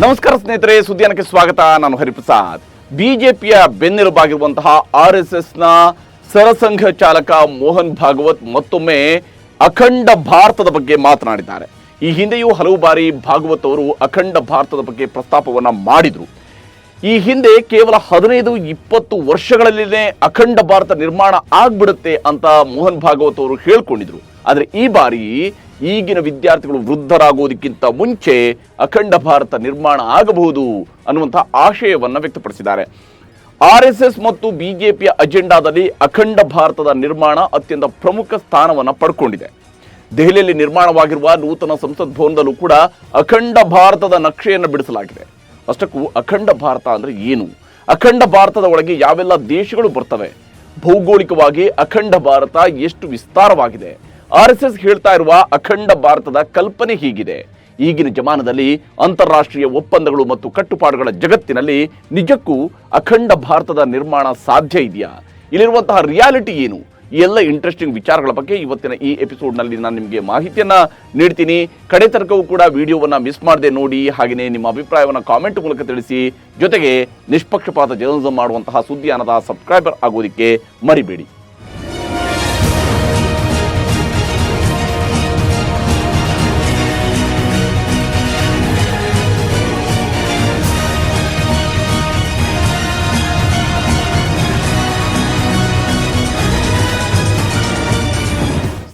ನಮಸ್ಕಾರ ಸ್ನೇಹಿತರೆ, ಸುದ್ದಿಯಾನಕ್ಕೆ ಸ್ವಾಗತ. ನಾನು ಹರಿಪ್ರಸಾದ್. ಬಿಜೆಪಿಯ ಬೆನ್ನೆಲುಬಾಗಿರುವಂತಹ ಆರ್ಎಸ್ಎಸ್ನ ಸರಸಂಘ ಚಾಲಕ ಮೋಹನ್ ಭಾಗವತ್ ಮತ್ತೊಮ್ಮೆ ಅಖಂಡ ಭಾರತದ ಬಗ್ಗೆ ಮಾತನಾಡಿದ್ದಾರೆ. ಈ ಹಿಂದೆಯೂ ಹಲವು ಬಾರಿ ಭಾಗವತ್ ಅವರು ಅಖಂಡ ಭಾರತದ ಬಗ್ಗೆ ಪ್ರಸ್ತಾಪವನ್ನ ಮಾಡಿದ್ರು. ಈ ಹಿಂದೆ ಕೇವಲ 15-20 ವರ್ಷಗಳಲ್ಲಿನೇ ಅಖಂಡ ಭಾರತ ನಿರ್ಮಾಣ ಆಗ್ಬಿಡುತ್ತೆ ಅಂತ ಮೋಹನ್ ಭಾಗವತ್ ಅವರು ಹೇಳ್ಕೊಂಡಿದ್ರು. ಆದರೆ ಈ ಬಾರಿ ಈಗಿನ ವಿದ್ಯಾರ್ಥಿಗಳು ವೃದ್ಧರಾಗೋದಕ್ಕಿಂತ ಮುಂಚೆ ಅಖಂಡ ಭಾರತ ನಿರ್ಮಾಣ ಆಗಬಹುದು ಅನ್ನುವಂತಹ ಆಶಯವನ್ನ ವ್ಯಕ್ತಪಡಿಸಿದ್ದಾರೆ. ಆರ್ಎಸ್ಎಸ್ ಮತ್ತು ಬಿಜೆಪಿಯ ಅಜೆಂಡಾದಲ್ಲಿ ಅಖಂಡ ಭಾರತದ ನಿರ್ಮಾಣ ಅತ್ಯಂತ ಪ್ರಮುಖ ಸ್ಥಾನವನ್ನ ಪಡ್ಕೊಂಡಿದೆ. ದೆಹಲಿಯಲ್ಲಿ ನಿರ್ಮಾಣವಾಗಿರುವ ನೂತನ ಸಂಸತ್ ಭವನದಲ್ಲೂ ಕೂಡ ಅಖಂಡ ಭಾರತದ ನಕ್ಷೆಯನ್ನು ಬಿಡಿಸಲಾಗಿದೆ. ಅಷ್ಟಕ್ಕೂ ಅಖಂಡ ಭಾರತ ಅಂದ್ರೆ ಏನು? ಅಖಂಡ ಭಾರತದ ಒಳಗೆ ಯಾವೆಲ್ಲ ದೇಶಗಳು ಬರ್ತವೆ? ಭೌಗೋಳಿಕವಾಗಿ ಅಖಂಡ ಭಾರತ ಎಷ್ಟು ವಿಸ್ತಾರವಾಗಿದೆ? ಆರ್ಎಸ್ಎಸ್ ಹೇಳ್ತಾ ಇರುವ ಅಖಂಡ ಭಾರತದ ಕಲ್ಪನೆ ಹೀಗಿದೆ. ಈಗಿನ ಜಮಾನದಲ್ಲಿ ಅಂತಾರಾಷ್ಟ್ರೀಯ ಒಪ್ಪಂದಗಳು ಮತ್ತು ಕಟ್ಟುಪಾಡುಗಳ ಜಗತ್ತಿನಲ್ಲಿ ನಿಜಕ್ಕೂ ಅಖಂಡ ಭಾರತದ ನಿರ್ಮಾಣ ಸಾಧ್ಯ ಇದೆಯಾ? ಇಲ್ಲಿರುವಂತಹ ರಿಯಾಲಿಟಿ ಏನು? ಈ ಎಲ್ಲ ಇಂಟ್ರೆಸ್ಟಿಂಗ್ ವಿಚಾರಗಳ ಬಗ್ಗೆ ಇವತ್ತಿನ ಈ ಎಪಿಸೋಡ್ನಲ್ಲಿ ನಾನು ನಿಮಗೆ ಮಾಹಿತಿಯನ್ನ ನೀಡ್ತೀನಿ. ಕಡೆ ತನಕವೂ ಕೂಡ ವಿಡಿಯೋವನ್ನ ಮಿಸ್ ಮಾಡದೆ ನೋಡಿ. ಹಾಗೆಯೇ ನಿಮ್ಮ ಅಭಿಪ್ರಾಯವನ್ನು ಕಾಮೆಂಟ್ ಮೂಲಕ ತಿಳಿಸಿ. ಜೊತೆಗೆ ನಿಷ್ಪಕ್ಷಪಾತ ಜರ್ನಲಿಸಂ ಮಾಡುವಂತಹ ಸುದ್ದಿಯಾನದ ಸಬ್ಸ್ಕ್ರೈಬರ್ ಆಗೋದಕ್ಕೆ ಮರಿಬೇಡಿ.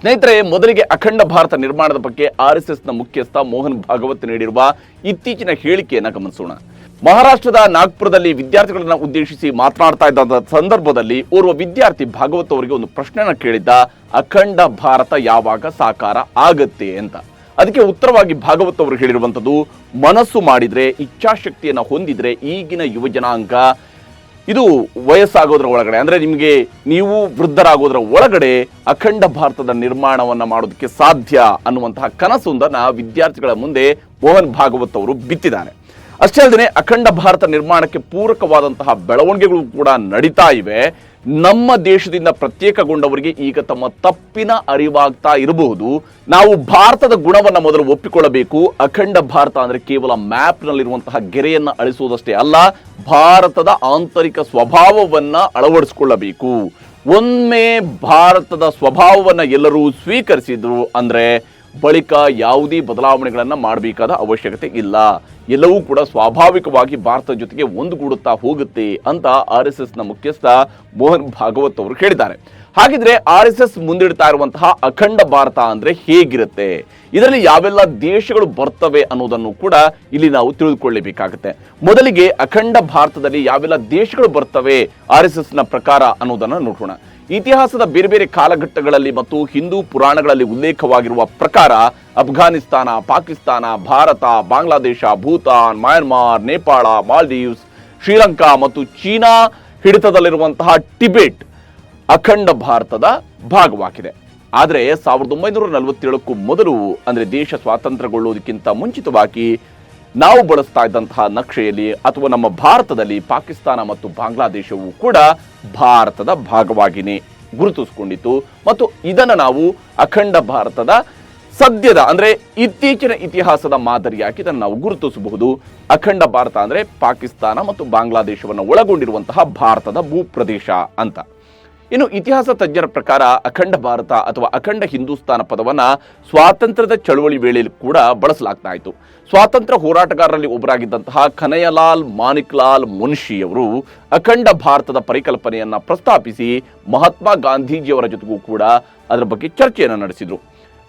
ಸ್ನೇಹಿತರೆ, ಮೊದಲಿಗೆ ಅಖಂಡ ಭಾರತ ನಿರ್ಮಾಣದ ಬಗ್ಗೆ ಆರ್ಎಸ್ಎಸ್ನ ಮುಖ್ಯಸ್ಥ ಮೋಹನ್ ಭಾಗವತ್ ನೀಡಿರುವ ಇತ್ತೀಚಿನ ಹೇಳಿಕೆಯನ್ನು ಗಮನಿಸೋಣ. ಮಹಾರಾಷ್ಟ್ರದ ನಾಗ್ಪುರದಲ್ಲಿ ವಿದ್ಯಾರ್ಥಿಗಳನ್ನ ಉದ್ದೇಶಿಸಿ ಮಾತನಾಡ್ತಾ ಇದ್ದ ಸಂದರ್ಭದಲ್ಲಿ ಓರ್ವ ವಿದ್ಯಾರ್ಥಿ ಭಾಗವತ್ ಅವರಿಗೆ ಒಂದು ಪ್ರಶ್ನೆಯನ್ನು ಕೇಳಿದ್ದ, ಅಖಂಡ ಭಾರತ ಯಾವಾಗ ಸಾಕಾರ ಆಗತ್ತೆ ಅಂತ. ಅದಕ್ಕೆ ಉತ್ತರವಾಗಿ ಭಾಗವತ್ ಅವರು ಹೇಳಿರುವಂಥದ್ದು, ಮನಸ್ಸು ಮಾಡಿದ್ರೆ, ಇಚ್ಛಾಶಕ್ತಿಯನ್ನು ಹೊಂದಿದ್ರೆ ಈಗಿನ ಯುವಜನಾಂಗ ಇದು ವಯಸ್ಸಾಗೋದ್ರ ಒಳಗಡೆ ಅಂದ್ರೆ ನೀವು ವೃದ್ಧರಾಗೋದ್ರ ಒಳಗಡೆ ಅಖಂಡ ಭಾರತದ ನಿರ್ಮಾಣವನ್ನ ಮಾಡೋದಕ್ಕೆ ಸಾಧ್ಯ ಅನ್ನುವಂತಹ ಕನಸೊಂದನ್ನ ವಿದ್ಯಾರ್ಥಿಗಳ ಮುಂದೆ ಮೋಹನ್ ಭಾಗವತ್ ಅವರು ಬಿತ್ತಿದ್ದಾರೆ. ಅಷ್ಟೇ ಅಲ್ಲದೆ ಅಖಂಡ ಭಾರತ ನಿರ್ಮಾಣಕ್ಕೆ ಪೂರಕವಾದಂತಹ ಬೆಳವಣಿಗೆಗಳು ಕೂಡ ನಡೀತಾ ಇವೆ. ನಮ್ಮ ದೇಶದಿಂದ ಪ್ರತ್ಯೇಕಗೊಂಡವರಿಗೆ ಈಗ ತಮ್ಮ ತಪ್ಪಿನ ಅರಿವಾಗ್ತಾ ಇರಬಹುದು. ನಾವು ಭಾರತದ ಗುಣವನ್ನ ಮೊದಲು ಒಪ್ಪಿಕೊಳ್ಳಬೇಕು. ಅಖಂಡ ಭಾರತ ಅಂದ್ರೆ ಕೇವಲ ಮ್ಯಾಪ್ ನಲ್ಲಿರುವಂತಹ ಗೆರೆಯನ್ನ ಅಳಿಸುವುದಷ್ಟೇ ಅಲ್ಲ, ಭಾರತದ ಆಂತರಿಕ ಸ್ವಭಾವವನ್ನ ಅಳವಡಿಸಿಕೊಳ್ಳಬೇಕು. ಒಮ್ಮೆ ಭಾರತದ ಸ್ವಭಾವವನ್ನ ಎಲ್ಲರೂ ಸ್ವೀಕರಿಸಿದ್ರು ಅಂದ್ರೆ ಬಳಿಕ ಯಾವುದೇ ಬದಲಾವಣೆಗಳನ್ನ ಮಾಡಬೇಕಾದ ಅವಶ್ಯಕತೆ ಇಲ್ಲ. ಎಲ್ಲವೂ ಕೂಡ ಸ್ವಾಭಾವಿಕವಾಗಿ ಭಾರತದ ಜೊತೆಗೆ ಒಂದುಗೂಡುತ್ತಾ ಹೋಗುತ್ತೆ ಅಂತ ಆರ್ಎಸ್ಎಸ್ನ ಮುಖ್ಯಸ್ಥ ಮೋಹನ್ ಭಾಗವತ್ ಅವರು ಹೇಳಿದ್ದಾರೆ. ಹಾಗಿದ್ರೆ ಆರ್ಎಸ್ಎಸ್ ಮುಂದಿಡ್ತಾ ಇರುವಂತಹ ಅಖಂಡ ಭಾರತ ಅಂದ್ರೆ ಹೇಗಿರುತ್ತೆ? ಇದರಲ್ಲಿ ಯಾವೆಲ್ಲ ದೇಶಗಳು ಬರ್ತವೆ ಅನ್ನೋದನ್ನು ಕೂಡ ಇಲ್ಲಿ ನಾವು ತಿಳಿದುಕೊಳ್ಳಬೇಕಾಗುತ್ತೆ. ಮೊದಲಿಗೆ ಅಖಂಡ ಭಾರತದಲ್ಲಿ ಯಾವೆಲ್ಲ ದೇಶಗಳು ಬರ್ತವೆ ಆರ್ಎಸ್ಎಸ್ನ ಪ್ರಕಾರ ಅನ್ನೋದನ್ನ ನೋಡೋಣ. ಇತಿಹಾಸದ ಬೇರೆ ಬೇರೆ ಕಾಲಘಟ್ಟಗಳಲ್ಲಿ ಮತ್ತು ಹಿಂದೂ ಪುರಾಣಗಳಲ್ಲಿ ಉಲ್ಲೇಖವಾಗಿರುವ ಪ್ರಕಾರ ಅಫ್ಘಾನಿಸ್ತಾನ, ಪಾಕಿಸ್ತಾನ, ಭಾರತ, ಬಾಂಗ್ಲಾದೇಶ, ಭೂತಾನ್, ಮಯನ್ಮಾರ್, ನೇಪಾಳ, ಮಾಲ್ದೀವ್ಸ್, ಶ್ರೀಲಂಕಾ ಮತ್ತು ಚೀನಾ ಹಿಡಿತದಲ್ಲಿರುವಂತಹ ಟಿಬೆಟ್ ಅಖಂಡ ಭಾರತದ ಭಾಗವಾಗಿದೆ. ಆದರೆ 1947ಕ್ಕೂ ಮೊದಲು ಅಂದ್ರೆ ದೇಶ ಸ್ವಾತಂತ್ರ್ಯಗೊಳ್ಳುವುದಕ್ಕಿಂತ ಮುಂಚಿತವಾಗಿ ನಾವು ಬಳಸ್ತಾ ಇದ್ದಂತಹ ನಕ್ಷೆಯಲ್ಲಿ ಅಥವಾ ನಮ್ಮ ಭಾರತದಲ್ಲಿ ಪಾಕಿಸ್ತಾನ ಮತ್ತು ಬಾಂಗ್ಲಾದೇಶವು ಕೂಡ ಭಾರತದ ಭಾಗವಾಗಿನೇ ಗುರುತಿಸಿಕೊಂಡಿತ್ತು. ಮತ್ತು ಇದನ್ನು ನಾವು ಅಖಂಡ ಭಾರತದ ಸದ್ಯದ ಅಂದ್ರೆ ಇತ್ತೀಚಿನ ಇತಿಹಾಸದ ಮಾದರಿಯಾಗಿ ಇದನ್ನು ನಾವು ಗುರುತಿಸಬಹುದು. ಅಖಂಡ ಭಾರತ ಅಂದ್ರೆ ಪಾಕಿಸ್ತಾನ ಮತ್ತು ಬಾಂಗ್ಲಾದೇಶವನ್ನು ಒಳಗೊಂಡಿರುವಂತಹ ಭಾರತದ ಭೂಪ್ರದೇಶ ಅಂತ. ಇನ್ನು ಇತಿಹಾಸ ತಜ್ಞರ ಪ್ರಕಾರ ಅಖಂಡ ಭಾರತ ಅಥವಾ ಅಖಂಡ ಹಿಂದೂಸ್ತಾನ ಪದವನ್ನ ಸ್ವಾತಂತ್ರ್ಯದ ಚಳವಳಿ ವೇಳೆಯಲ್ಲಿ ಕೂಡ ಬಳಸಲಾಗ್ತಾ ಇತ್ತು. ಸ್ವಾತಂತ್ರ್ಯ ಹೋರಾಟಗಾರರಲ್ಲಿ ಒಬ್ಬರಾಗಿದ್ದಂತಹ ಕನಯ್ಯಲಾಲ್ ಮಾಣಿಕ್ಲಾಲ್ ಮುನ್ಷಿ ಅವರು ಅಖಂಡ ಭಾರತದ ಪರಿಕಲ್ಪನೆಯನ್ನ ಪ್ರಸ್ತಾಪಿಸಿ ಮಹಾತ್ಮ ಗಾಂಧೀಜಿಯವರ ಜೊತೆಗೂ ಕೂಡ ಅದರ ಬಗ್ಗೆ ಚರ್ಚೆಯನ್ನು ನಡೆಸಿದ್ರು.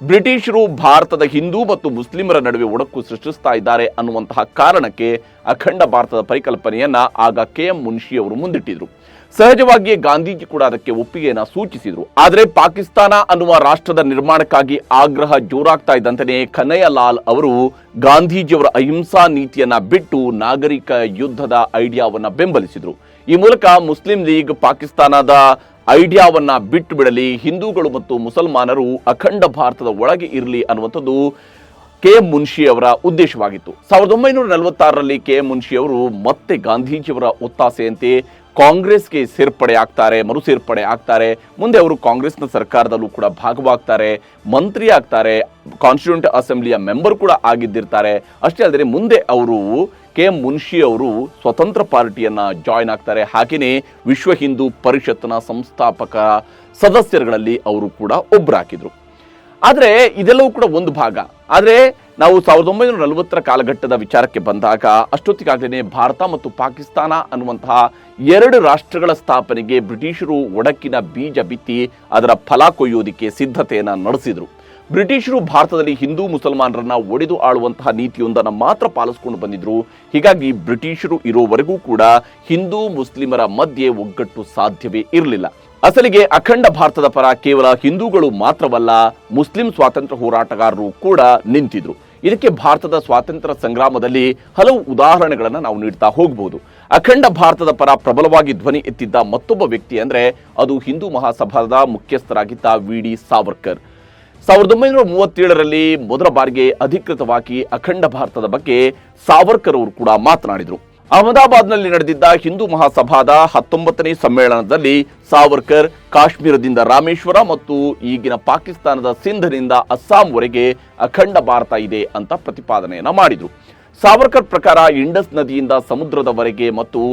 ಬ್ರಿಟಿಷರು ಭಾರತದ ಹಿಂದೂ ಮತ್ತು ಮುಸ್ಲಿಮರ ನಡುವೆ ಒಡಕು ಸೃಷ್ಟಿಸ್ತಾ ಇದ್ದಾರೆ ಅನ್ನುವಂತಹ ಕಾರಣಕ್ಕೆ ಅಖಂಡ ಭಾರತದ ಪರಿಕಲ್ಪನೆಯನ್ನ ಆಗ KM ಮುನ್ಷಿ ಅವರು ಮುಂದಿಟ್ಟಿದ್ರು. ಸಹಜವಾಗಿಯೇ ಗಾಂಧೀಜಿ ಕೂಡ ಅದಕ್ಕೆ ಒಪ್ಪಿಗೆಯನ್ನು ಸೂಚಿಸಿದ್ರು. ಆದರೆ ಪಾಕಿಸ್ತಾನ ಅನ್ನುವ ರಾಷ್ಟ್ರದ ನಿರ್ಮಾಣಕ್ಕಾಗಿ ಆಗ್ರಹ ಜೋರಾಗ್ತಾ ಇದ್ದಂತೆಯೇ ಕನಯ್ಯಲಾಲ್ ಅವರು ಗಾಂಧೀಜಿಯವರ ಅಹಿಂಸಾ ನೀತಿಯನ್ನ ಬಿಟ್ಟು ನಾಗರಿಕ ಯುದ್ಧದ ಐಡಿಯಾವನ್ನ ಬೆಂಬಲಿಸಿದ್ರು. ಈ ಮೂಲಕ ಮುಸ್ಲಿಂ ಲೀಗ್ ಪಾಕಿಸ್ತಾನದ ಐಡಿಯಾವನ್ನ ಬಿಟ್ಟು ಬಿಡಲಿ, ಹಿಂದೂಗಳು ಮತ್ತು ಮುಸಲ್ಮಾನರು ಅಖಂಡ ಭಾರತದ ಒಳಗೆ ಇರಲಿ ಅನ್ನುವಂಥದ್ದು KM ಮುನ್ಷಿ ಅವರ ಉದ್ದೇಶವಾಗಿತ್ತು. 1946ರಲ್ಲಿ KM ಮುನ್ಷಿ ಅವರು ಮತ್ತೆ ಗಾಂಧೀಜಿಯವರ ಒತ್ತಾಸೆಯಂತೆ ಕಾಂಗ್ರೆಸ್ಗೆ ಸೇರ್ಪಡೆ ಆಗ್ತಾರೆ, ಮರು ಸೇರ್ಪಡೆ ಆಗ್ತಾರೆ. ಮುಂದೆ ಅವರು ಕಾಂಗ್ರೆಸ್ನ ಸರ್ಕಾರದಲ್ಲೂ ಕೂಡ ಭಾಗವಾಗ್ತಾರೆ, ಮಂತ್ರಿ ಆಗ್ತಾರೆ, ಕಾನ್ಸ್ಟಿಟ್ಯೂಂಟ್ ಅಸೆಂಬ್ಲಿಯ ಮೆಂಬರ್ ಕೂಡ ಆಗಿದ್ದಿರ್ತಾರೆ. ಅಷ್ಟೇ ಅಲ್ಲದೆ ಮುಂದೆ ಅವರು KM ಮುನ್ಷಿ ಅವರು ಸ್ವತಂತ್ರ ಪಾರ್ಟಿಯನ್ನ ಜಾಯಿನ್ ಆಗ್ತಾರೆ. ಹಾಗೆಯೇ ವಿಶ್ವ ಹಿಂದೂ ಪರಿಷತ್ನ ಸಂಸ್ಥಾಪಕ ಸದಸ್ಯರುಗಳಲ್ಲಿ ಅವರು ಕೂಡ ಒಬ್ಬರಾಕಿದ್ರು. ಆದರೆ ಇದೆಲ್ಲವೂ ಕೂಡ ಒಂದು ಭಾಗ. ಆದರೆ ನಾವು 1940ರ ಕಾಲಘಟ್ಟದ ವಿಚಾರಕ್ಕೆ ಬಂದಾಗ ಅಷ್ಟೊತ್ತಿಗಾಗಲೇ ಭಾರತ ಮತ್ತು ಪಾಕಿಸ್ತಾನ ಅನ್ನುವಂತಹ ಎರಡು ರಾಷ್ಟ್ರಗಳ ಸ್ಥಾಪನೆಗೆ ಬ್ರಿಟಿಷರು ಒಡಕಿನ ಬೀಜ ಬಿತ್ತಿ ಅದರ ಫಲ ಕೊಯ್ಯೋದಿಕ್ಕೆ ಸಿದ್ಧತೆಯನ್ನು ನಡೆಸಿದರು. ಬ್ರಿಟಿಷರು ಭಾರತದಲ್ಲಿ ಹಿಂದೂ ಮುಸಲ್ಮಾನರನ್ನ ಒಡೆದು ಆಳುವಂತಹ ನೀತಿಯೊಂದನ್ನು ಮಾತ್ರ ಪಾಲಿಸಿಕೊಂಡು ಬಂದಿದ್ರು. ಹೀಗಾಗಿ ಬ್ರಿಟಿಷರು ಇರೋವರೆಗೂ ಕೂಡ ಹಿಂದೂ ಮುಸ್ಲಿಮರ ಮಧ್ಯೆ ಒಗ್ಗಟ್ಟು ಸಾಧ್ಯವೇ ಇರಲಿಲ್ಲ. ಅಸಲಿಗೆ ಅಖಂಡ ಭಾರತದ ಪರ ಕೇವಲ ಹಿಂದೂಗಳು ಮಾತ್ರವಲ್ಲ, ಮುಸ್ಲಿಂ ಸ್ವಾತಂತ್ರ್ಯ ಹೋರಾಟಗಾರರು ಕೂಡ ನಿಂತಿದ್ರು. ಇದಕ್ಕೆ ಭಾರತದ ಸ್ವಾತಂತ್ರ್ಯ ಸಂಗ್ರಾಮದಲ್ಲಿ ಹಲವು ಉದಾಹರಣೆಗಳನ್ನು ನಾವು ನೀಡ್ತಾ ಹೋಗಬಹುದು. ಅಖಂಡ ಭಾರತದ ಪರ ಪ್ರಬಲವಾಗಿ ಧ್ವನಿ ಎತ್ತಿದ್ದ ಮತ್ತೊಬ್ಬ ವ್ಯಕ್ತಿ ಅಂದ್ರೆ ಅದು ಹಿಂದೂ ಮಹಾಸಭಾದ ಮುಖ್ಯಸ್ಥರಾಗಿದ್ದ VD ಸಾವರ್ಕರ್. 1937ರಲ್ಲಿ ಮೊದಲ ಬಾರಿಗೆ ಅಧಿಕೃತವಾಗಿ ಅಖಂಡ ಭಾರತದ ಬಗ್ಗೆ ಸಾವರ್ಕರ್ ಅವರು ಕೂಡ ಮಾತನಾಡಿದರು. ಅಹಮದಾಬಾದ್ನಲ್ಲಿ ನಡೆದಿದ್ದ ಹಿಂದೂ ಮಹಾಸಭಾದ 19ನೇ ಸಮ್ಮೇಳನದಲ್ಲಿ ಸಾವರ್ಕರ್ ಕಾಶ್ಮೀರದಿಂದ ರಾಮೇಶ್ವರ ಮತ್ತು ಈಗಿನ ಪಾಕಿಸ್ತಾನದ ಸಿಂಧ್ನಿಂದ ಅಸ್ಸಾಂವರೆಗೆ ಅಖಂಡ ಭಾರತ ಇದೆ ಅಂತ ಪ್ರತಿಪಾದನೆಯನ್ನ ಮಾಡಿದರು. ಸಾವರ್ಕರ್ ಪ್ರಕಾರ ಇಂಡಸ್ ನದಿಯಿಂದ ಸಮುದ್ರದವರೆಗೆ ಮತ್ತು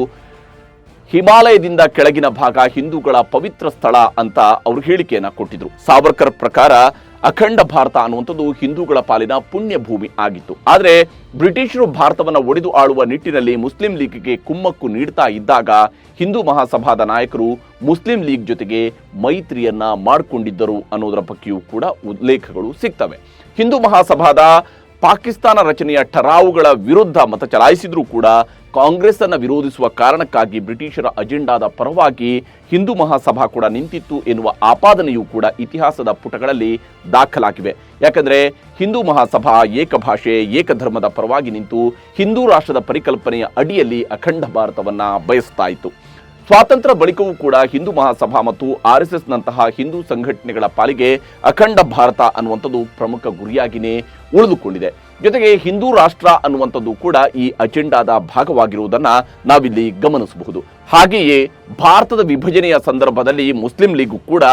ಹಿಮಾಲಯದಿಂದ ಕೆಳಗಿನ ಭಾಗ ಹಿಂದೂಗಳ ಪವಿತ್ರ ಸ್ಥಳ ಅಂತ ಅವರು ಹೇಳಿಕೆಯನ್ನ ಕೊಟ್ಟಿದ್ರು. ಸಾವರ್ಕರ್ ಪ್ರಕಾರ ಅಖಂಡ ಭಾರತ ಅನ್ನುವಂಥದ್ದು ಹಿಂದೂಗಳ ಪಾಲಿನ ಪುಣ್ಯ ಭೂಮಿ ಆಗಿತ್ತು. ಆದರೆ ಬ್ರಿಟಿಷರು ಭಾರತವನ್ನು ಒಡೆದು ಆಳುವ ನಿಟ್ಟಿನಲ್ಲಿ ಮುಸ್ಲಿಂ ಲೀಗ್ಗೆ ಕುಮ್ಮಕ್ಕು ನೀಡ್ತಾ ಇದ್ದಾಗ ಹಿಂದೂ ಮಹಾಸಭಾದ ನಾಯಕರು ಮುಸ್ಲಿಂ ಲೀಗ್ ಜೊತೆಗೆ ಮೈತ್ರಿಯನ್ನ ಮಾಡಿಕೊಂಡಿದ್ದರು ಅನ್ನೋದರ ಬಗ್ಗೆಯೂ ಕೂಡ ಉಲ್ಲೇಖಗಳು ಸಿಗ್ತವೆ. ಹಿಂದೂ ಮಹಾಸಭಾದ ಪಾಕಿಸ್ತಾನ ರಚನೆಯ ಠರಾವುಗಳ ವಿರುದ್ಧ ಮತ ಚಲಾಯಿಸಿದ್ರೂ ಕೂಡ ಕಾಂಗ್ರೆಸ್ ಅನ್ನು ವಿರೋಧಿಸುವ ಕಾರಣಕ್ಕಾಗಿ ಬ್ರಿಟಿಷರ ಅಜೆಂಡಾದ ಪರವಾಗಿ ಹಿಂದೂ ಮಹಾಸಭಾ ಕೂಡ ನಿಂತಿತ್ತು ಎನ್ನುವ ಆಪಾದನೆಯೂ ಕೂಡ ಇತಿಹಾಸದ ಪುಟಗಳಲ್ಲಿ ದಾಖಲಾಗಿವೆ. ಯಾಕಂದ್ರೆ ಹಿಂದೂ ಮಹಾಸಭಾ ಏಕಭಾಷೆ ಏಕಧರ್ಮದ ಪರವಾಗಿ ನಿಂತು ಹಿಂದೂ ರಾಷ್ಟ್ರದ ಪರಿಕಲ್ಪನೆಯ ಅಡಿಯಲ್ಲಿ ಅಖಂಡ ಭಾರತವನ್ನ ಬಯಸ್ತಾ ಇತ್ತು. ಸ್ವಾತಂತ್ರ್ಯ ಬಳಿಕವೂ ಕೂಡ ಹಿಂದೂ ಮಹಾಸಭಾ ಮತ್ತು RSSನಂತಹ ಹಿಂದೂ ಸಂಘಟನೆಗಳ ಪಾಲಿಗೆ ಅಖಂಡ ಭಾರತ ಅನ್ನುವಂಥದ್ದು ಪ್ರಮುಖ ಗುರಿಯಾಗಿಯೇ ಉಳಿದುಕೊಂಡಿದೆ. ಜೊತೆಗೆ ಹಿಂದೂ ರಾಷ್ಟ್ರ ಅನ್ನುವಂಥದ್ದು ಕೂಡ ಈ ಅಜೆಂಡಾದ ಭಾಗವಾಗಿರುವುದನ್ನು ನಾವಿಲ್ಲಿ ಗಮನಿಸಬಹುದು. ಹಾಗೆಯೇ ಭಾರತದ ವಿಭಜನೆಯ ಸಂದರ್ಭದಲ್ಲಿ ಮುಸ್ಲಿಂ ಲೀಗ್ ಕೂಡ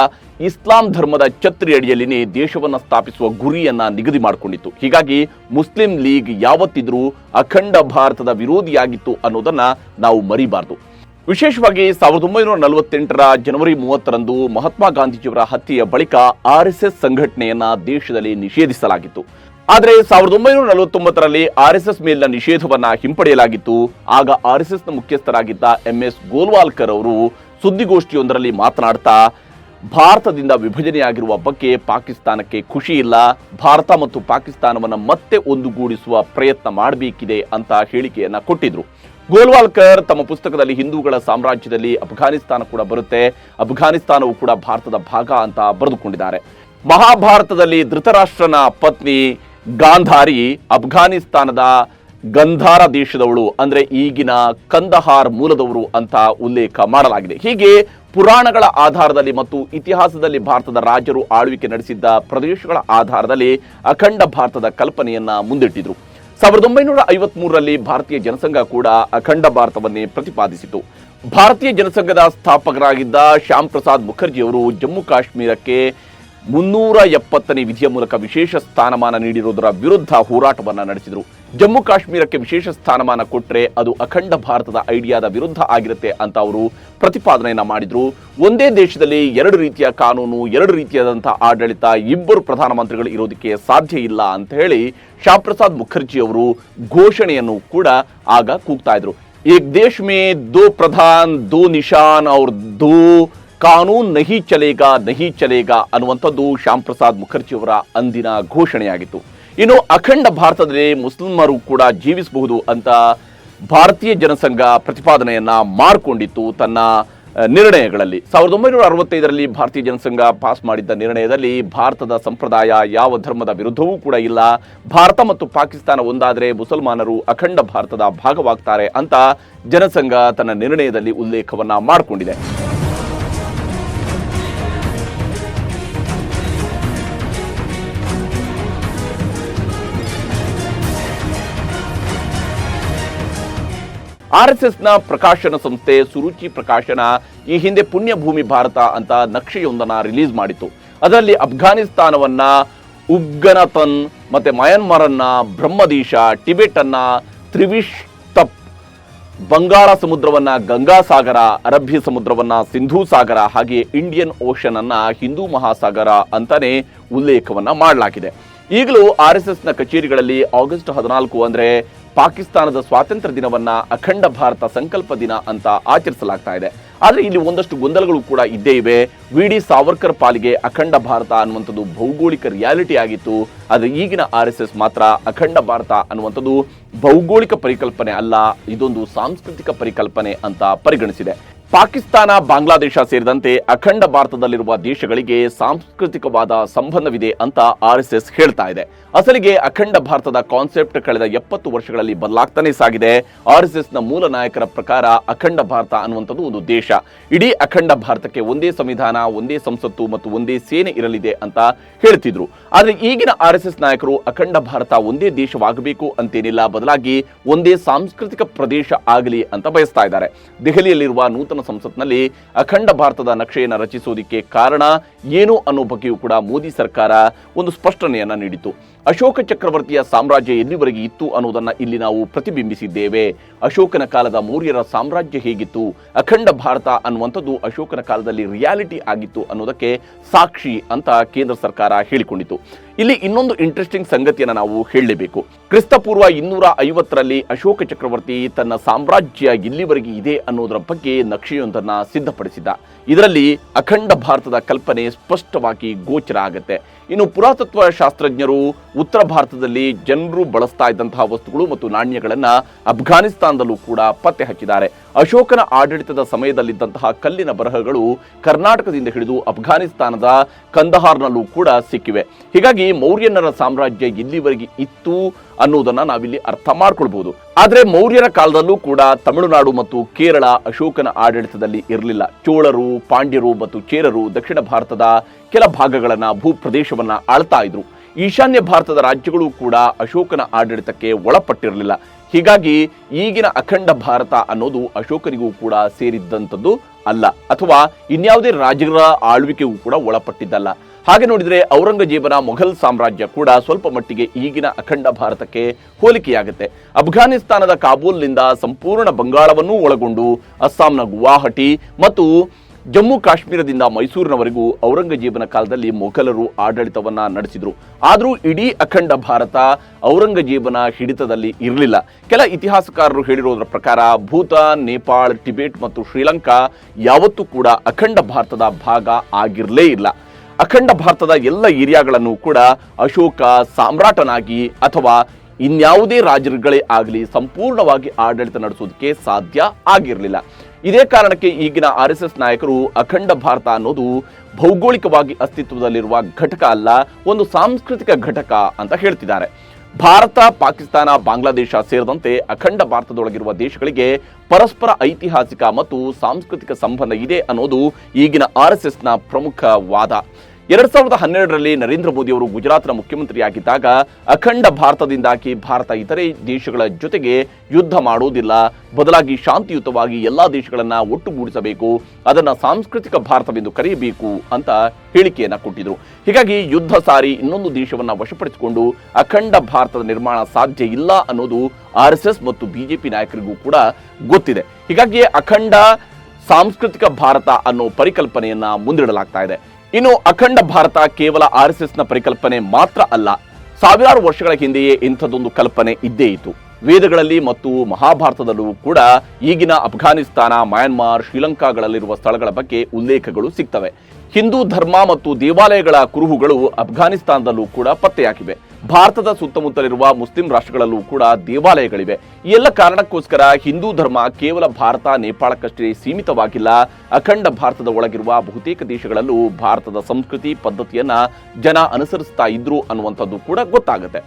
ಇಸ್ಲಾಂ ಧರ್ಮದ ಛತ್ರಿ ಅಡಿಯಲ್ಲಿನೇ ದೇಶವನ್ನು ಸ್ಥಾಪಿಸುವ ಗುರಿಯನ್ನ ನಿಗದಿ ಮಾಡಿಕೊಂಡಿತ್ತು. ಹೀಗಾಗಿ ಮುಸ್ಲಿಂ ಲೀಗ್ ಯಾವತ್ತಿದ್ರೂ ಅಖಂಡ ಭಾರತದ ವಿರೋಧಿಯಾಗಿತ್ತು ಅನ್ನೋದನ್ನ ನಾವು ಮರಿಬಾರದು. ವಿಶೇಷವಾಗಿ 1948ರ ಜನವರಿ 30ರಂದು ಮಹಾತ್ಮ ಗಾಂಧೀಜಿಯವರ ಹತ್ಯೆಯ ಬಳಿಕ RSS ಸಂಘಟನೆಯನ್ನ ದೇಶದಲ್ಲಿ ನಿಷೇಧಿಸಲಾಗಿತ್ತು. ಆದರೆ 1949ರಲ್ಲಿ RSS ಮೇಲಿನ ನಿಷೇಧವನ್ನ ಹಿಂಪಡೆಯಲಾಗಿತ್ತು. ಆಗ RSSನ ಮುಖ್ಯಸ್ಥರಾಗಿದ್ದ MS ಗೋಲ್ವಾಲ್ಕರ್ ಅವರು ಸುದ್ದಿಗೋಷ್ಠಿಯೊಂದರಲ್ಲಿ ಮಾತನಾಡ್ತಾ ಭಾರತದಿಂದ ವಿಭಜನೆಯಾಗಿರುವ ಬಗ್ಗೆ ಪಾಕಿಸ್ತಾನಕ್ಕೆ ಖುಷಿ ಇಲ್ಲ, ಭಾರತ ಮತ್ತು ಪಾಕಿಸ್ತಾನವನ್ನು ಮತ್ತೆ ಒಂದುಗೂಡಿಸುವ ಪ್ರಯತ್ನ ಮಾಡಬೇಕಿದೆ ಅಂತ ಹೇಳಿಕೆಯನ್ನ ಕೊಟ್ಟಿದ್ರು. ಗೋಲ್ವಾಲ್ಕರ್ ತಮ್ಮ ಪುಸ್ತಕದಲ್ಲಿ ಹಿಂದೂಗಳ ಸಾಮ್ರಾಜ್ಯದಲ್ಲಿ ಅಫ್ಘಾನಿಸ್ತಾನ ಕೂಡ ಬರುತ್ತೆ, ಅಫ್ಘಾನಿಸ್ತಾನವು ಕೂಡ ಭಾರತದ ಭಾಗ ಅಂತ ಬರೆದುಕೊಂಡಿದ್ದಾರೆ. ಮಹಾಭಾರತದಲ್ಲಿ ಧೃತರಾಷ್ಟ್ರನ ಪತ್ನಿ ಗಾಂಧಾರಿ ಅಫ್ಘಾನಿಸ್ತಾನದ ಗಂಧಾರ ದೇಶದವಳು, ಅಂದ್ರೆ ಈಗಿನ ಕಂದಹಾರ್ ಮೂಲದವರು ಅಂತ ಉಲ್ಲೇಖ ಮಾಡಲಾಗಿದೆ. ಹೀಗೆ ಪುರಾಣಗಳ ಆಧಾರದಲ್ಲಿ ಮತ್ತು ಇತಿಹಾಸದಲ್ಲಿ ಭಾರತದ ರಾಜರು ಆಳ್ವಿಕೆ ನಡೆಸಿದ್ದ ಪ್ರದೇಶಗಳ ಆಧಾರದಲ್ಲಿ ಅಖಂಡ ಭಾರತದ ಕಲ್ಪನೆಯನ್ನ ಮುಂದಿಟ್ಟಿದ್ರು. 1953ರಲ್ಲಿ ಭಾರತೀಯ ಜನಸಂಘ ಕೂಡ ಅಖಂಡ ಭಾರತವನ್ನೇ ಪ್ರತಿಪಾದಿಸಿತು. ಭಾರತೀಯ ಜನಸಂಘದ ಸ್ಥಾಪಕರಾಗಿದ್ದ ಶ್ಯಾಮ್ ಪ್ರಸಾದ್ ಮುಖರ್ಜಿಯವರು ಜಮ್ಮು ಕಾಶ್ಮೀರಕ್ಕೆ 370ನೇ ವಿಧಿಯ ಮೂಲಕ ವಿಶೇಷ ಸ್ಥಾನಮಾನ ನೀಡಿರುವುದರ ವಿರುದ್ಧ ಹೋರಾಟವನ್ನು ನಡೆಸಿದರು. ಜಮ್ಮು ಕಾಶ್ಮೀರಕ್ಕೆ ವಿಶೇಷ ಸ್ಥಾನಮಾನ ಕೊಟ್ಟರೆ ಅದು ಅಖಂಡ ಭಾರತದ ಐಡಿಯಾದ ವಿರುದ್ಧ ಆಗಿರುತ್ತೆ ಅಂತ ಅವರು ಪ್ರತಿಪಾದನೆಯನ್ನ ಮಾಡಿದ್ರು. ಒಂದೇ ದೇಶದಲ್ಲಿ ಎರಡು ರೀತಿಯ ಕಾನೂನು, ಎರಡು ರೀತಿಯಾದಂತಹ ಆಡಳಿತ, ಇಬ್ಬರು ಪ್ರಧಾನಮಂತ್ರಿಗಳು ಇರೋದಕ್ಕೆ ಸಾಧ್ಯ ಇಲ್ಲ ಅಂತ ಹೇಳಿ ಶ್ಯಾಮ್ ಪ್ರಸಾದ್ ಮುಖರ್ಜಿ ಅವರು ಘೋಷಣೆಯನ್ನು ಕೂಡ ಆಗ ಕೂಗ್ತಾ ಇದ್ರು. ಏಕ್ ದೇಶ್ ಮೇ ದೋ ಪ್ರಧಾನ್ ದೋ ನಿಶಾನ್ ಔರ್ ದೋ ಕಾನೂನ್ ನಹಿ ಚಲೇಗಾ ಅನ್ನುವಂಥದ್ದು ಶ್ಯಾಮ್ ಪ್ರಸಾದ್ ಮುಖರ್ಜಿ ಅವರ ಅಂದಿನ ಘೋಷಣೆಯಾಗಿತ್ತು. ಇನ್ನು ಅಖಂಡ ಭಾರತದಲ್ಲಿ ಮುಸ್ಲಿಮರು ಕೂಡ ಜೀವಿಸಬಹುದು ಅಂತ ಭಾರತೀಯ ಜನಸಂಘ ಪ್ರತಿಪಾದನೆಯನ್ನ ಮಾಡಿಕೊಂಡಿತ್ತು ತನ್ನ ನಿರ್ಣಯಗಳಲ್ಲಿ. 1965ರಲ್ಲಿ ಭಾರತೀಯ ಜನಸಂಘ ಪಾಸ್ ಮಾಡಿದ್ದ ನಿರ್ಣಯದಲ್ಲಿ ಭಾರತದ ಸಂಪ್ರದಾಯ ಯಾವ ಧರ್ಮದ ವಿರುದ್ಧವೂ ಕೂಡ ಇಲ್ಲ, ಭಾರತ ಮತ್ತು ಪಾಕಿಸ್ತಾನ ಒಂದಾದರೆ ಮುಸಲ್ಮಾನರು ಅಖಂಡ ಭಾರತದ ಭಾಗವಾಗ್ತಾರೆ ಅಂತ ಜನಸಂಘ ತನ್ನ ನಿರ್ಣಯದಲ್ಲಿ ಉಲ್ಲೇಖವನ್ನ ಮಾಡಿಕೊಂಡಿದೆ. RSSನ ಪ್ರಕಾಶನ ಸಂಸ್ಥೆ ಸುರುಚಿ ಪ್ರಕಾಶನ ಈ ಹಿಂದೆ ಪುಣ್ಯಭೂಮಿ ಭಾರತ ಅಂತ ನಕ್ಷೆಯೊಂದನ್ನು ರಿಲೀಸ್ ಮಾಡಿತ್ತು. ಅದರಲ್ಲಿ ಅಫ್ಘಾನಿಸ್ತಾನವನ್ನ ಉಗ್ಗನತನ್ ಮತ್ತೆ ಮಯನ್ಮಾರನ್ನ ಬ್ರಹ್ಮದೇಶ, ಟಿಬೆಟ್ ಅನ್ನ ತ್ರಿವಿಷ್ಟ ಬಂಗಾಳ ಸಮುದ್ರವನ್ನ ಗಂಗಾ ಸಾಗರ, ಅರಬ್ಬಿ ಸಮುದ್ರವನ್ನ ಸಿಂಧೂ ಸಾಗರ, ಹಾಗೆ ಇಂಡಿಯನ್ ಓಷನ್ ಅನ್ನ ಹಿಂದೂ ಮಹಾಸಾಗರ ಅಂತಾನೆ ಉಲ್ಲೇಖವನ್ನ ಮಾಡಲಾಗಿದೆ. ಈಗಲೂ RSSನ ಕಚೇರಿಗಳಲ್ಲಿ ಆಗಸ್ಟ್ 14 ಅಂದ್ರೆ ಪಾಕಿಸ್ತಾನದ ಸ್ವಾತಂತ್ರ್ಯ ದಿನವನ್ನ ಅಖಂಡ ಭಾರತ ಸಂಕಲ್ಪ ದಿನ ಅಂತ ಆಚರಿಸಲಾಗ್ತಾ ಇದೆ. ಆದರೆ ಇಲ್ಲಿ ಒಂದಷ್ಟು ಗೊಂದಲಗಳು ಕೂಡ ಇದ್ದೇ ಇವೆ. ವಿ ಡಿ ಸಾವರ್ಕರ್ ಪಾಲಿಗೆ ಅಖಂಡ ಭಾರತ ಅನ್ನುವಂಥದ್ದು ಭೌಗೋಳಿಕ ರಿಯಾಲಿಟಿ ಆಗಿತ್ತು. ಆದರೆ ಈಗಿನ RSS ಮಾತ್ರ ಅಖಂಡ ಭಾರತ ಅನ್ನುವಂಥದ್ದು ಭೌಗೋಳಿಕ ಪರಿಕಲ್ಪನೆ ಅಲ್ಲ, ಇದೊಂದು ಸಾಂಸ್ಕೃತಿಕ ಪರಿಕಲ್ಪನೆ ಅಂತ ಪರಿಗಣಿಸಿದೆ. ಪಾಕಿಸ್ತಾನ, ಬಾಂಗ್ಲಾದೇಶ ಸೇರಿದಂತೆ ಅಖಂಡ ಭಾರತದಲ್ಲಿರುವ ದೇಶಗಳಿಗೆ ಸಾಂಸ್ಕೃತಿಕವಾದ ಸಂಬಂಧವಿದೆ ಅಂತ RSS ಹೇಳ್ತಾ ಇದೆ. ಅಸಲಿಗೆ ಅಖಂಡ ಭಾರತದ ಕಾನ್ಸೆಪ್ಟ್ ಕಳೆದ 70 ವರ್ಷಗಳಲ್ಲಿ ಬದಲಾಗ್ತಾನೆ ಸಾಗಿದೆ. RSSನ ಮೂಲ ನಾಯಕರ ಪ್ರಕಾರ ಅಖಂಡ ಭಾರತ ಅನ್ನುವಂಥದ್ದು ಒಂದು ದೇಶ. ಇಡೀ ಅಖಂಡ ಭಾರತಕ್ಕೆ ಒಂದೇ ಸಂವಿಧಾನ, ಒಂದೇ ಸಂಸತ್ತು ಮತ್ತು ಒಂದೇ ಸೇನೆ ಇರಲಿದೆ ಅಂತ ಹೇಳ್ತಿದ್ರು. ಆದರೆ ಈಗಿನ RSS ನಾಯಕರು ಅಖಂಡ ಭಾರತ ಒಂದೇ ದೇಶವಾಗಬೇಕು ಅಂತೇನಿಲ್ಲ, ಬದಲಾಗಿ ಒಂದೇ ಸಾಂಸ್ಕೃತಿಕ ಪ್ರದೇಶ ಆಗಲಿ ಅಂತ ಬಯಸ್ತಾ ಇದ್ದಾರೆ. ದೆಹಲಿಯಲ್ಲಿರುವ ನೂತನ ಸಂಸತ್ನಲ್ಲಿ ಅಖಂಡ ಭಾರತದ ನಕ್ಷೆಯನ್ನು ರಚಿಸುವುದಕ್ಕೆ ಕಾರಣ ಏನು ಅನ್ನೋ ಬಗ್ಗೆಯೂ ಕೂಡ ಮೋದಿ ಸರ್ಕಾರ ಒಂದು ಸ್ಪಷ್ಟನೆಯನ್ನ ನೀಡಿತು. ಅಶೋಕ ಚಕ್ರವರ್ತಿಯ ಸಾಮ್ರಾಜ್ಯ ಎಲ್ಲಿವರೆಗೆ ಇತ್ತು ಅನ್ನೋದನ್ನ ಇಲ್ಲಿ ನಾವು ಪ್ರತಿಬಿಂಬಿಸಿದ್ದೇವೆ. ಅಶೋಕನ ಕಾಲದ ಮೌರ್ಯರ ಸಾಮ್ರಾಜ್ಯ ಹೇಗಿತ್ತು, ಅಖಂಡ ಭಾರತ ಅನ್ನುವಂಥದ್ದು ಅಶೋಕನ ಕಾಲದಲ್ಲಿ ರಿಯಾಲಿಟಿ ಆಗಿತ್ತು ಅನ್ನೋದಕ್ಕೆ ಸಾಕ್ಷಿ ಅಂತ ಕೇಂದ್ರ ಸರ್ಕಾರ ಹೇಳಿಕೊಂಡಿತು. ಇಲ್ಲಿ ಇನ್ನೊಂದು ಇಂಟ್ರೆಸ್ಟಿಂಗ್ ಸಂಗತಿಯನ್ನು ನಾವು ಹೇಳಲೇಬೇಕು. ಕ್ರಿಸ್ತಪೂರ್ವ 250ರಲ್ಲಿ ಅಶೋಕ ಚಕ್ರವರ್ತಿ ತನ್ನ ಸಾಮ್ರಾಜ್ಯ ಎಲ್ಲಿವರೆಗೆ ಇದೆ ಅನ್ನೋದರ ಬಗ್ಗೆ ನಕ್ಷೆಯೊಂದನ್ನ ಸಿದ್ಧಪಡಿಸಿದ. ಇದರಲ್ಲಿ ಅಖಂಡ ಭಾರತದ ಕಲ್ಪನೆ ಸ್ಪಷ್ಟವಾಗಿ ಗೋಚರ ಆಗುತ್ತೆ. ಇನ್ನು ಪುರಾತತ್ವ ಶಾಸ್ತ್ರಜ್ಞರು ಉತ್ತರ ಭಾರತದಲ್ಲಿ ಜನರು ಬಳಸ್ತಾ ಇದ್ದಂತಹ ವಸ್ತುಗಳು ಮತ್ತು ನಾಣ್ಯಗಳನ್ನ ಅಫ್ಘಾನಿಸ್ತಾನದಲ್ಲೂ ಕೂಡ ಪತ್ತೆ ಹಚ್ಚಿದ್ದಾರೆ. ಅಶೋಕನ ಆಡಳಿತದ ಸಮಯದಲ್ಲಿದ್ದಂತಹ ಕಲ್ಲಿನ ಬರಹಗಳು ಕರ್ನಾಟಕದಿಂದ ಹಿಡಿದು ಅಫ್ಘಾನಿಸ್ತಾನದ ಕಂದಹಾರ್ನಲ್ಲೂ ಕೂಡ ಸಿಕ್ಕಿವೆ. ಹೀಗಾಗಿ ಮೌರ್ಯನರ ಸಾಮ್ರಾಜ್ಯ ಎಲ್ಲಿವರೆಗೆ ಇತ್ತು ಅನ್ನೋದನ್ನ ನಾವಿಲ್ಲಿ ಅರ್ಥ ಮಾಡ್ಕೊಳ್ಬಹುದು. ಆದ್ರೆ ಮೌರ್ಯರ ಕಾಲದಲ್ಲೂ ಕೂಡ ತಮಿಳುನಾಡು ಮತ್ತು ಕೇರಳ ಅಶೋಕನ ಆಡಳಿತದಲ್ಲಿ ಇರಲಿಲ್ಲ. ಚೋಳರು, ಪಾಂಡ್ಯರು ಮತ್ತು ಚೇರರು ದಕ್ಷಿಣ ಭಾರತದ ಕೆಲ ಭಾಗಗಳನ್ನ ಭೂಪ್ರದೇಶವನ್ನ ಆಳ್ತಾ ಇದ್ರು. ಈಶಾನ್ಯ ಭಾರತದ ರಾಜ್ಯಗಳು ಕೂಡ ಅಶೋಕನ ಆಡಳಿತಕ್ಕೆ ಒಳಪಟ್ಟಿರಲಿಲ್ಲ. ಹೀಗಾಗಿ ಈಗಿನ ಅಖಂಡ ಭಾರತ ಅನ್ನೋದು ಅಶೋಕನಿಗೂ ಕೂಡ ಸೇರಿದ್ದಂಥದ್ದು ಅಲ್ಲ, ಅಥವಾ ಇನ್ಯಾವುದೇ ರಾಜರ ಆಳ್ವಿಕೆಗೂ ಕೂಡ ಒಳಪಟ್ಟಿದ್ದಲ್ಲ. ಹಾಗೆ ನೋಡಿದರೆ ಔರಂಗಜೇಬನ ಮೊಘಲ್ ಸಾಮ್ರಾಜ್ಯ ಕೂಡ ಸ್ವಲ್ಪ ಮಟ್ಟಿಗೆ ಈಗಿನ ಅಖಂಡ ಭಾರತಕ್ಕೆ ಹೋಲಿಕೆಯಾಗುತ್ತೆ. ಅಫ್ಘಾನಿಸ್ತಾನದ ಕಾಬೂಲ್ನಿಂದ ಸಂಪೂರ್ಣ ಬಂಗಾಳವನ್ನೂ ಒಳಗೊಂಡು ಅಸ್ಸಾಂನ ಗುವಾಹಟಿ ಮತ್ತು ಜಮ್ಮು ಕಾಶ್ಮೀರದಿಂದ ಮೈಸೂರಿನವರೆಗೂ ಔರಂಗಜೇಬನ ಕಾಲದಲ್ಲಿ ಮೊಘಲರು ಆಡಳಿತವನ್ನ ನಡೆಸಿದ್ರು. ಆದರೂ ಇಡೀ ಅಖಂಡ ಭಾರತ ಔರಂಗಜೇಬನ ಹಿಡಿತದಲ್ಲಿ ಇರಲಿಲ್ಲ. ಕೆಲ ಇತಿಹಾಸಕಾರರು ಹೇಳಿರೋದ್ರ ಪ್ರಕಾರ ಭೂತಾನ್, ನೇಪಾಳ, ಟಿಬೆಟ್ ಮತ್ತು ಶ್ರೀಲಂಕಾ ಯಾವತ್ತೂ ಕೂಡ ಅಖಂಡ ಭಾರತದ ಭಾಗ ಆಗಿರಲೇ ಇಲ್ಲ. ಅಖಂಡ ಭಾರತದ ಎಲ್ಲ ಏರಿಯಾಗಳನ್ನು ಕೂಡ ಅಶೋಕ ಸಾಮ್ರಾಟನಾಗಿ ಅಥವಾ ಇನ್ಯಾವುದೇ ರಾಜರುಗಳೇ ಆಗಲಿ ಸಂಪೂರ್ಣವಾಗಿ ಆಡಳಿತ ನಡೆಸೋದಕ್ಕೆ ಸಾಧ್ಯ ಆಗಿರಲಿಲ್ಲ. ಇದೇ ಕಾರಣಕ್ಕೆ ಈಗಿನ RSS ನಾಯಕರು ಅಖಂಡ ಭಾರತ ಅನ್ನೋದು ಭೌಗೋಳಿಕವಾಗಿ ಅಸ್ತಿತ್ವದಲ್ಲಿರುವ ಘಟಕ ಅಲ್ಲ, ಒಂದು ಸಾಂಸ್ಕೃತಿಕ ಘಟಕ ಅಂತ ಹೇಳ್ತಿದ್ದಾರೆ. ಭಾರತ, ಪಾಕಿಸ್ತಾನ, ಬಾಂಗ್ಲಾದೇಶ ಸೇರಿದಂತೆ ಅಖಂಡ ಭಾರತದೊಳಗಿರುವ ದೇಶಗಳಿಗೆ ಪರಸ್ಪರ ಐತಿಹಾಸಿಕ ಮತ್ತು ಸಾಂಸ್ಕೃತಿಕ ಸಂಬಂಧ ಇದೆ ಅನ್ನೋದು ಈಗಿನ RSSನ ಪ್ರಮುಖ ವಾದ. 2012ರಲ್ಲಿ ನರೇಂದ್ರ ಮೋದಿ ಅವರು ಗುಜರಾತ್ನ ಮುಖ್ಯಮಂತ್ರಿಯಾಗಿದ್ದಾಗ ಅಖಂಡ ಭಾರತದಿಂದಾಗಿ ಭಾರತ ಇತರೆ ದೇಶಗಳ ಜೊತೆಗೆ ಯುದ್ಧ ಮಾಡೋದಿಲ್ಲ, ಬದಲಾಗಿ ಶಾಂತಿಯುತವಾಗಿ ಎಲ್ಲಾ ದೇಶಗಳನ್ನ ಒಟ್ಟುಗೂಡಿಸಬೇಕು, ಅದನ್ನ ಸಾಂಸ್ಕೃತಿಕ ಭಾರತವೆಂದು ಕರೆಯಬೇಕು ಅಂತ ಹೇಳಿಕೆಯನ್ನ ಕೊಟ್ಟಿದ್ರು. ಹೀಗಾಗಿ ಯುದ್ಧ ಸಾರಿ ಇನ್ನೊಂದು ದೇಶವನ್ನ ವಶಪಡಿಸಿಕೊಂಡು ಅಖಂಡ ಭಾರತದ ನಿರ್ಮಾಣ ಸಾಧ್ಯ ಇಲ್ಲ ಅನ್ನೋದು RSS ಮತ್ತು ಬಿಜೆಪಿ ನಾಯಕರಿಗೂ ಕೂಡ ಗೊತ್ತಿದೆ. ಹೀಗಾಗಿ ಅಖಂಡ ಸಾಂಸ್ಕೃತಿಕ ಭಾರತ ಅನ್ನೋ ಪರಿಕಲ್ಪನೆಯನ್ನ ಮುಂದಿಡಲಾಗ್ತಾ ಇದೆ. ಇನ್ನು ಅಖಂಡ ಭಾರತ ಕೇವಲ RSSನ ಪರಿಕಲ್ಪನೆ ಮಾತ್ರ ಅಲ್ಲ, ಸಾವಿರಾರು ವರ್ಷಗಳ ಹಿಂದೆಯೇ ಇಂಥದ್ದೊಂದು ಕಲ್ಪನೆ ಇದ್ದೇ ಇತ್ತು. ವೇದಗಳಲ್ಲಿ ಮತ್ತು ಮಹಾಭಾರತದಲ್ಲೂ ಕೂಡ ಈಗಿನ ಅಫ್ಘಾನಿಸ್ತಾನ, ಮಯನ್ಮಾರ್, ಶ್ರೀಲಂಕಾಗಳಲ್ಲಿರುವ ಸ್ಥಳಗಳ ಬಗ್ಗೆ ಉಲ್ಲೇಖಗಳು ಸಿಗ್ತವೆ. ಹಿಂದೂ ಧರ್ಮ ಮತ್ತು ದೇವಾಲಯಗಳ ಕುರುಹುಗಳು ಅಫ್ಘಾನಿಸ್ತಾನದಲ್ಲೂ ಕೂಡ ಪತ್ತೆಯಾಗಿವೆ. ಭಾರತದ ಸುತ್ತಮುತ್ತಲಿರುವ ಮುಸ್ಲಿಂ ರಾಷ್ಟ್ರಗಳಲ್ಲೂ ಕೂಡ ದೇವಾಲಯಗಳಿವೆ. ಈ ಎಲ್ಲ ಕಾರಣಕ್ಕೋಸ್ಕರ ಹಿಂದೂ ಧರ್ಮ ಕೇವಲ ಭಾರತ, ನೇಪಾಳಕ್ಕಷ್ಟೇ ಸೀಮಿತವಾಗಿಲ್ಲ. ಅಖಂಡ ಭಾರತದ ಒಳಗಿರುವ ಬಹುತೇಕ ದೇಶಗಳಲ್ಲೂ ಭಾರತದ ಸಂಸ್ಕೃತಿ ಪದ್ಧತಿಯನ್ನ ಜನ ಅನುಸರಿಸ್ತಾ ಇದ್ರು ಅನ್ನುವಂಥದ್ದು ಕೂಡ ಗೊತ್ತಾಗುತ್ತೆ.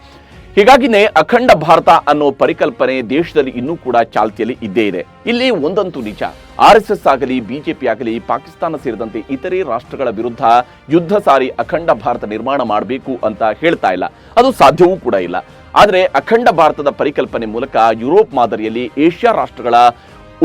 ಹೀಗಾಗಿನೇ ಅಖಂಡ ಭಾರತ ಅನ್ನೋ ಪರಿಕಲ್ಪನೆ ದೇಶದಲ್ಲಿ ಇನ್ನೂ ಕೂಡ ಚಾಲ್ತಿಯಲ್ಲಿ ಇದ್ದೇ ಇದೆ. ಇಲ್ಲಿ ಒಂದಂತೂ ನಿಜ, RSS ಆಗಲಿ ಬಿಜೆಪಿ ಆಗಲಿ ಪಾಕಿಸ್ತಾನ ಸೇರಿದಂತೆ ಇತರೆ ರಾಷ್ಟ್ರಗಳ ವಿರುದ್ಧ ಯುದ್ಧ ಸಾರಿ ಅಖಂಡ ಭಾರತ ನಿರ್ಮಾಣ ಮಾಡಬೇಕು ಅಂತ ಹೇಳ್ತಾ ಇಲ್ಲ, ಅದು ಸಾಧ್ಯವೂ ಕೂಡ ಇಲ್ಲ. ಆದರೆ ಅಖಂಡ ಭಾರತದ ಪರಿಕಲ್ಪನೆ ಮೂಲಕ ಯುರೋಪ್ ಮಾದರಿಯಲ್ಲಿ ಏಷ್ಯಾ ರಾಷ್ಟ್ರಗಳ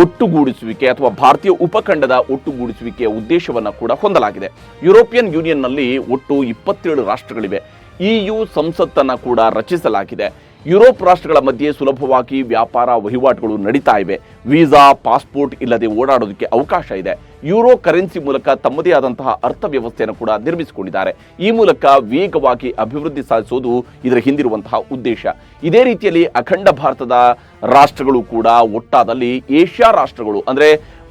ಒಟ್ಟುಗೂಡಿಸುವಿಕೆ ಅಥವಾ ಭಾರತೀಯ ಉಪಖಂಡದ ಒಟ್ಟುಗೂಡಿಸುವಿಕೆಯ ಉದ್ದೇಶವನ್ನು ಕೂಡ ಹೊಂದಲಾಗಿದೆ. ಯುರೋಪಿಯನ್ ಯೂನಿಯನ್ನಲ್ಲಿ ಒಟ್ಟು 27 ರಾಷ್ಟ್ರಗಳಿವೆ. EU ಸಂಸತ್ತನ್ನು ಕೂಡ ರಚಿಸಲಾಗಿದೆ. ಯುರೋಪ್ ರಾಷ್ಟ್ರಗಳ ಮಧ್ಯೆ ಸುಲಭವಾಗಿ ವ್ಯಾಪಾರ ವಹಿವಾಟುಗಳು ನಡೀತಾ ಇವೆ. ವೀಸಾ, ಪಾಸ್ಪೋರ್ಟ್ ಇಲ್ಲದೆ ಓಡಾಡೋದಕ್ಕೆ ಅವಕಾಶ ಇದೆ. ಯೂರೋ ಕರೆನ್ಸಿ ಮೂಲಕ ತಮ್ಮದೇ ಆದಂತಹ ಅರ್ಥವ್ಯವಸ್ಥೆಯನ್ನು ಕೂಡ ನಿರ್ಮಿಸಿಕೊಂಡಿದ್ದಾರೆ. ಈ ಮೂಲಕ ವೇಗವಾಗಿ ಅಭಿವೃದ್ಧಿ ಸಾಧಿಸುವುದು ಇದರ ಹಿಂದಿರುವಂತಹ ಉದ್ದೇಶ. ಇದೇ ರೀತಿಯಲ್ಲಿ ಅಖಂಡ ಭಾರತದ ರಾಷ್ಟ್ರಗಳು ಕೂಡ ಒಟ್ಟಾದಲ್ಲಿ ಏಷ್ಯಾ ರಾಷ್ಟ್ರಗಳು ಅಂದರೆ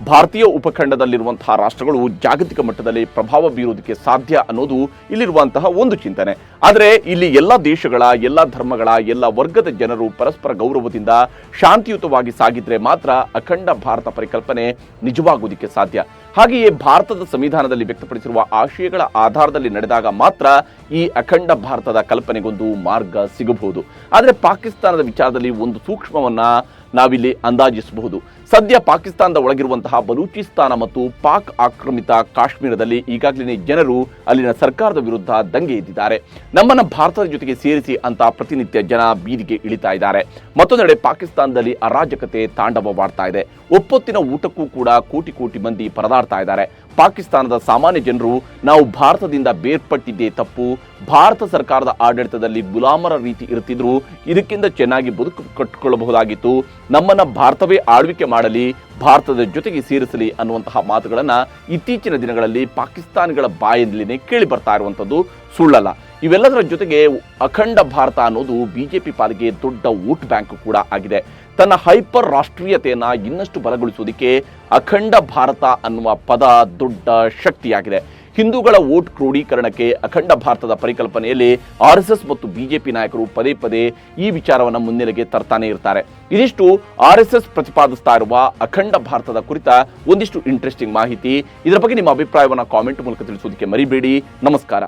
ಭಾರತೀಯ ಉಪಖಂಡದಲ್ಲಿರುವಂತಹ ರಾಷ್ಟ್ರಗಳು ಜಾಗತಿಕ ಮಟ್ಟದಲ್ಲಿ ಪ್ರಭಾವ ಬೀರುವುದಕ್ಕೆ ಸಾಧ್ಯ ಅನ್ನೋದು ಇಲ್ಲಿರುವಂತಹ ಒಂದು ಚಿಂತನೆ. ಆದರೆ ಇಲ್ಲಿ ಎಲ್ಲ ದೇಶಗಳ, ಎಲ್ಲ ಧರ್ಮಗಳ, ಎಲ್ಲ ವರ್ಗದ ಜನರು ಪರಸ್ಪರ ಗೌರವದಿಂದ ಶಾಂತಿಯುತವಾಗಿ ಸಾಗಿದ್ರೆ ಮಾತ್ರ ಅಖಂಡ ಭಾರತ ಪರಿಕಲ್ಪನೆ ನಿಜವಾಗುವುದಕ್ಕೆ ಸಾಧ್ಯ. ಹಾಗೆಯೇ ಭಾರತದ ಸಂವಿಧಾನದಲ್ಲಿ ವ್ಯಕ್ತಪಡಿಸಿರುವ ಆಶಯಗಳ ಆಧಾರದಲ್ಲಿ ನಡೆದಾಗ ಮಾತ್ರ ಈ ಅಖಂಡ ಭಾರತದ ಕಲ್ಪನೆಗೊಂದು ಮಾರ್ಗ ಸಿಗಬಹುದು. ಆದರೆ ಪಾಕಿಸ್ತಾನದ ವಿಚಾರದಲ್ಲಿ ಒಂದು ಸೂಕ್ಷ್ಮವನ್ನ ನಾವಿಲ್ಲಿ ಅಂದಾಜಿಸಬಹುದು. ಸದ್ಯ ಪಾಕಿಸ್ತಾನದ ಒಳಗಿರುವಂತಹ ಬಲೂಚಿಸ್ತಾನ ಮತ್ತು ಪಾಕ್ ಆಕ್ರಮಿತ ಕಾಶ್ಮೀರದಲ್ಲಿ ಈಗಾಗಲೇ ಜನರು ಅಲ್ಲಿನ ಸರ್ಕಾರದ ವಿರುದ್ಧ ದಂಗೆ ಎದ್ದಿದ್ದಾರೆ. ನಮ್ಮನ್ನ ಭಾರತದ ಜೊತೆಗೆ ಸೇರಿಸಿ ಅಂತ ಪ್ರತಿನಿತ್ಯ ಜನ ಬೀದಿಗೆ ಇಳಿತಾ ಇದ್ದಾರೆ. ಮತ್ತೊಂದೆಡೆ ಪಾಕಿಸ್ತಾನದಲ್ಲಿ ಅರಾಜಕತೆ ತಾಂಡವವಾಡ್ತಾ ಇದೆ. ಒಪ್ಪೊತ್ತಿನ ಊಟಕ್ಕೂ ಕೂಡ ಕೋಟಿ ಕೋಟಿ ಮಂದಿ ಪರದಾಡ್ತಾ ಇದ್ದಾರೆ. ಪಾಕಿಸ್ತಾನದ ಸಾಮಾನ್ಯ ಜನರು ನಾವು ಭಾರತದಿಂದ ಬೇರ್ಪಟ್ಟಿದ್ದೇ ತಪ್ಪು, ಭಾರತ ಸರ್ಕಾರದ ಆಡಳಿತದಲ್ಲಿ ಗುಲಾಮರ ರೀತಿ ಇರುತ್ತಿದ್ರು, ಇದಕ್ಕಿಂತ ಚೆನ್ನಾಗಿ ಬದುಕು ಕಟ್ಟಿಕೊಳ್ಳಬಹುದಾಗಿತ್ತು, ನಮ್ಮನ್ನ ಭಾರತವೇ ಆಳ್ವಿಕೆ ಮಾಡಲಿ, ಭಾರತದ ಜೊತೆಗೆ ಸೇರಿಸಲಿ ಅನ್ನುವಂತಹ ಮಾತುಗಳನ್ನು ಇತ್ತೀಚಿನ ದಿನಗಳಲ್ಲಿ ಪಾಕಿಸ್ತಾನಿಗಳ ಬಾಯಿಂದಲೇ ಕೇಳಿ ಬರ್ತಾ ಇರುವಂಥದ್ದು ಸುಳ್ಳಲ್ಲ. ಇವೆಲ್ಲದರ ಜೊತೆಗೆ ಅಖಂಡ ಭಾರತ ಅನ್ನೋದು ಬಿಜೆಪಿ ಪಾಲಿಗೆ ದೊಡ್ಡ ವೋಟ್ ಬ್ಯಾಂಕ್ ಕೂಡ ಆಗಿದೆ. ತನ್ನ ಹೈಪರ್ ರಾಷ್ಟ್ರೀಯತೆಯನ್ನು ಇನ್ನಷ್ಟು ಬಲಗೊಳಿಸುವುದಕ್ಕೆ ಅಖಂಡ ಭಾರತ ಅನ್ನುವ ಪದ ದೊಡ್ಡ ಶಕ್ತಿಯಾಗಿದೆ. ಹಿಂದೂಗಳ ವೋಟ್ ಕ್ರೋಢೀಕರಣಕ್ಕೆ ಅಖಂಡ ಭಾರತದ ಪರಿಕಲ್ಪನೆಯಲ್ಲಿ RSS ಮತ್ತು ಬಿಜೆಪಿ ನಾಯಕರು ಪದೇ ಪದೇ ಈ ವಿಚಾರವನ್ನು ಮುನ್ನೆಲೆಗೆ ತರ್ತಾನೆ ಇರ್ತಾರೆ. ಇದಿಷ್ಟು RSS ಪ್ರತಿಪಾದಿಸ್ತಾ ಇರುವ ಅಖಂಡ ಭಾರತದ ಕುರಿತ ಒಂದಿಷ್ಟು ಇಂಟ್ರೆಸ್ಟಿಂಗ್ ಮಾಹಿತಿ. ಇದರ ಬಗ್ಗೆ ನಿಮ್ಮ ಅಭಿಪ್ರಾಯವನ್ನು ಕಾಮೆಂಟ್ ಮೂಲಕ ತಿಳಿಸುವುದಕ್ಕೆ ಮರಿಬೇಡಿ. ನಮಸ್ಕಾರ.